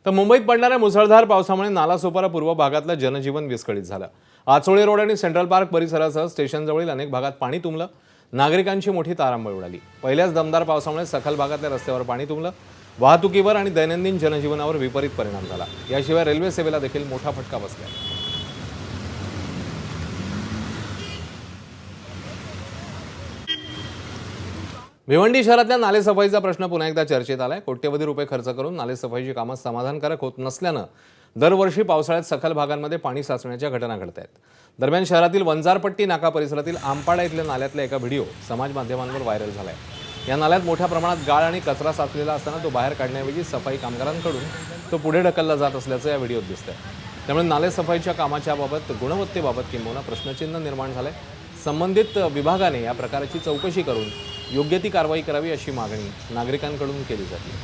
तर मुंबईत पडणाऱ्या मुसळधार पावसामुळे नालासोपारा पूर्व भागातलं जनजीवन विस्कळीत झालं। आचोळे रोड आणि सेंट्रल पार्क परिसरासह स्टेशनजवळील अनेक भागात पाणी तुंबलं। नागरिकांची मोठी तारांबळ उडाली। पहिल्याच दमदार पावसामुळे सखल भागातल्या रस्त्यावर पाणी तुंबलं। वाहतुकीवर आणि दैनंदिन जनजीवनावर विपरीत परिणाम झाला। याशिवाय रेल्वे सेवेला देखील मोठा फटका बसला। भिवंडी शहरातल्या नालेसफाईचा प्रश्न पुन्हा एकदा चर्चेत आलाय। कोट्यवधी रुपये खर्च करून नालेसफाईची कामं समाधानकारक होत नसल्यानं दरवर्षी पावसाळ्यात सखल भागांमध्ये पाणी साचण्याच्या घटना घडत आहेत। दरम्यान शहरातील वंजारपट्टी नाका परिसरातील आंपाडा इथल्या नाल्यातला एका व्हिडिओ समाज माध्यमांवर व्हायरल झालाय। या नाल्यात मोठ्या प्रमाणात गाळ आणि कचरा साचलेला असताना तो बाहेर काढण्याऐवजी सफाई कामगारांकडून तो पुढे ढकलला जात असल्याचं या व्हिडिओत दिसतंय। त्यामुळे नालेसफाईच्या कामाच्या बाबत गुणवत्तेबाबत किंबहुना प्रश्नचिन्ह निर्माण झालंय। संबंधित विभागाने या प्रकारची चौकशी करून योग्य ती कारवाई करावी अशी मागणी नागरिकांकडून केली जाते।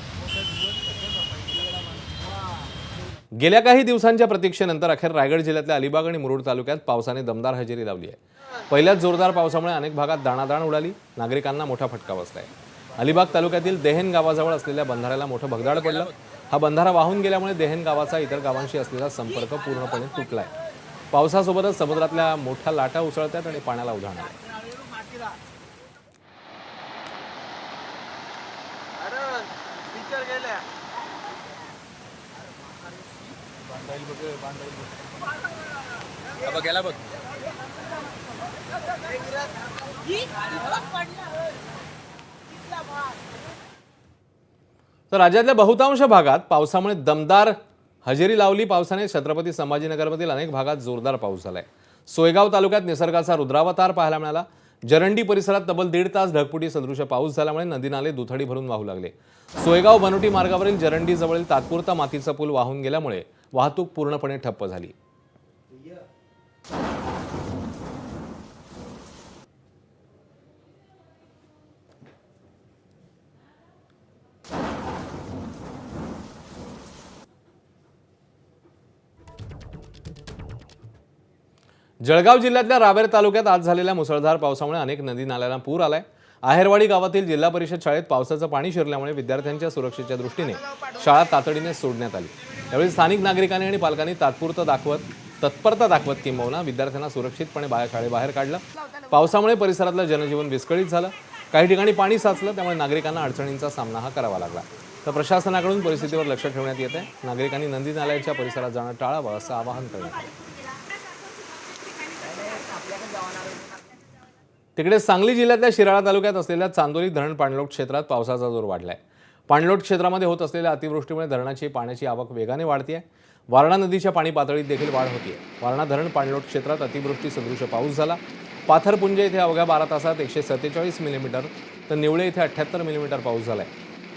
गेल्या काही दिवसांच्या प्रतीक्षेनंतर अखेर रायगड जिल्ह्यातल्या अलिबाग आणि मुरुड तालुक्यात पावसाने दमदार हजेरी लावली आहे। पहिल्याच जोरदार पावसामुळे अनेक भागात दाणादाण उडाली। नागरिकांना मोठा फटका बसलाय। अलिबाग तालुक्यातील देहेन गावाजवळ असलेल्या बंधाऱ्याला मोठं भगदाड पडलं। हा बंधारा वाहून गेल्यामुळे देहेन गावाचा इतर गावांशी असलेला संपर्क पूर्णपणे तुटलाय। पावसासोबतच समुद्रातल्या मोठ्या लाटा उसळतात आणि पाण्याला उधाण आलंय। गेला बघ। तर राज्यातल्या बहुतांश भागात पावसामुळे दमदार हजेरी लावली। पावसाने छत्रपती संभाजीनगरमधील अनेक भागात जोरदार पाऊस झालाय। सोयगाव तालुक्यात निसर्गाचा रुद्रावतार पाहायला मिळाला। जरंडी परिसरात तब्बल 1.5 तास ढगफुटी सदृश पाऊस झाल्यामुळे नदी नाले दुथडी भरून वाहू लागले। सोयगाव बनोटी मार्गावरील जरंडी जवळील तात्पुरता मातीचा पूल वाहून गेल्यामुळे वाहतूक पूर्णपणे ठप्प झाली। जळगाव जिल्ह्यातल्या रावेर तालुक्यात आज झालेल्या मुसळधार पावसामुळे अनेक नदी नाल्यांना पूर आलाय। आहेरवाडी गावातील जिल्हा परिषद शाळेत पावसाचं पाणी शिरल्यामुळे विद्यार्थ्यांच्या सुरक्षेच्या दृष्टीने शाळा तातडीने सोडण्यात आली। यावेळी स्थानिक नागरिकांनी आणि पालकांनी तत्परता दाखवत किंबहुना विद्यार्थ्यांना सुरक्षितपणे शाळेबाहेर काढलं। पावसामुळे परिसरातलं जनजीवन विस्कळीत झालं। काही ठिकाणी पाणी साचलं, त्यामुळे नागरिकांना अडचणींचा सामना करावा लागला। तर प्रशासनाकडून परिस्थितीवर लक्ष ठेवण्यात येत आहे। नागरिकांनी नदी नाल्यांच्या परिसरात जाणं टाळावं असं आवाहन करण्यात आलं। तिकडे सांगली जिल्ह्यातल्या शिराळा तालुक्यात असलेल्या चांदोली धरण पाणलोट क्षेत्रात पावसाचा जोर वाढलाय। पाणलोट क्षेत्रामध्ये होत असलेल्या अतिवृष्टीमुळे धरणाची पाण्याची आवक वेगाने वाढतेय। वारणा नदीच्या पाणी पातळीत देखील वाढ होतीये। वारणा धरण पाणलोट क्षेत्रात अतिवृष्टी सदृश पाऊस झाला। पाथरपुंज येथे अवघ्या 12 तासात 147 मिलीमीटर तर निवळे येथे 78 मिलीमीटर पाऊस झालाय।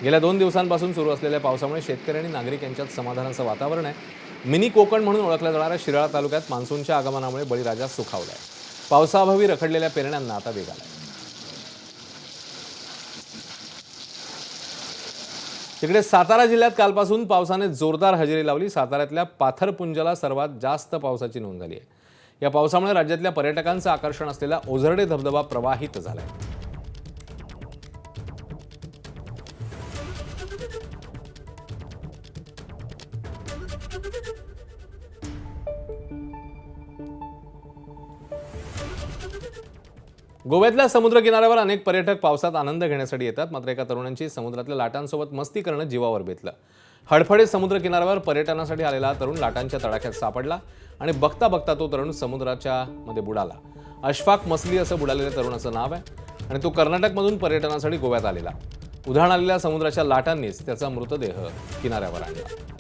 गेल्या 2 दिवसांपासून सुरू असलेल्या पावसामुळे शेतकरी आणि नागरिक यांच्यात समाधानाचं वातावरण आहे। मिनी कोकण म्हणून ओळखल्या जाणाऱ्या शिराळा तालुक्यात मान्सूनच्या आगमनामुळे बळीराजा सुखावलाय। पावसाअभावी रखडलेल्या पेरण्यांना आता वेग आलाय। तिकडे सातारा जिल्ह्यात कालपासून पावसाने जोरदार हजेरी लावली। साताऱ्यातल्या पाथरपुंजला सर्वात जास्त पावसाची नोंद झाली आहे। या पावसामुळे राज्यातल्या पर्यटकांचं आकर्षण असलेला ओझरडे धबधबा प्रवाहित झालाय। गोव्यातल्या समुद्र किनाऱ्यावर अनेक पर्यटक पावसात आनंद घेण्यासाठी येतात। मात्र एका तरुणांची समुद्रातल्या लाटांसोबत मस्ती करणं जीवावर बेतलं। हडफडे समुद्र किनाऱ्यावर पर्यटनासाठी आलेला तरुण लाटांच्या तडाख्यात सापडला आणि बघता बघता तो तरुण समुद्राच्या मध्ये बुडाला। अशफाक मसली असं बुडालेल्या तरुणाचं नाव आहे आणि तो कर्नाटकमधून पर्यटनासाठी गोव्यात आलेला। उधाण आलेल्या समुद्राच्या लाटांनीच त्याचा मृतदेह किनाऱ्यावर आणला।